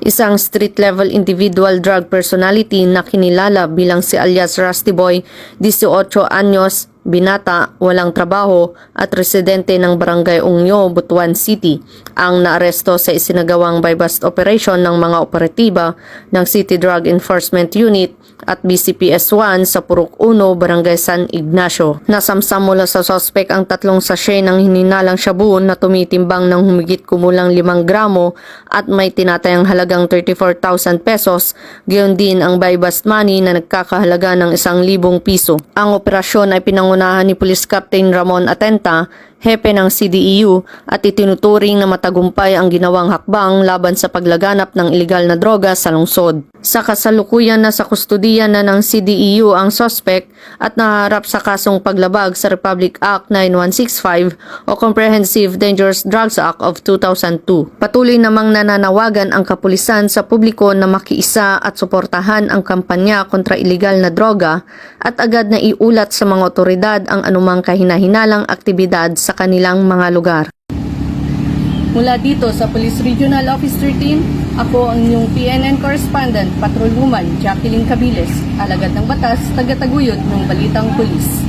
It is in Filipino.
isang street-level individual drug personality na kinilala bilang si alias Rusty Boy, 18 anyos, binata, walang trabaho at residente ng Barangay Ungyo, Butuan City, ang naaresto sa isinagawang buy-bust operation ng mga operatiba ng City Drug Enforcement Unit at BCPS-1 sa Purok 1, Barangay San Ignacio. Nasamsam mula sa sospek ang 3 sachet ng hininalang shabu na tumitimbang ng humigit kumulang 5 gramo at may tinatayang halagang 34,000 pesos, gayon din ang buy-bust money na nagkakahalaga ng 1,000 piso. Ang operasyon ay pinangunahan ni Police Captain Ramon Atenta, hepe ng CDEU, at itinuturing na matagumpay ang ginawang hakbang laban sa paglaganap ng ilegal na droga sa lungsod. Sa kasalukuyan na sa kustodiya na ng CDEU ang suspect at naharap sa kasong paglabag sa Republic Act 9165 o Comprehensive Dangerous Drugs Act of 2002. Patuloy namang nananawagan ang kapulisan sa publiko na makiisa at suportahan ang kampanya kontra ilegal na droga at agad na iulat sa mga otoridad ang anumang kahina-hinalang aktibidad sa kanilang mga lugar. Mula dito sa Police Regional Office 13, ako ang inyong PNN Correspondent, Patrolwoman Jacqueline Cabiles, alagad ng batas, taga-taguyod ng Balitang Pulis.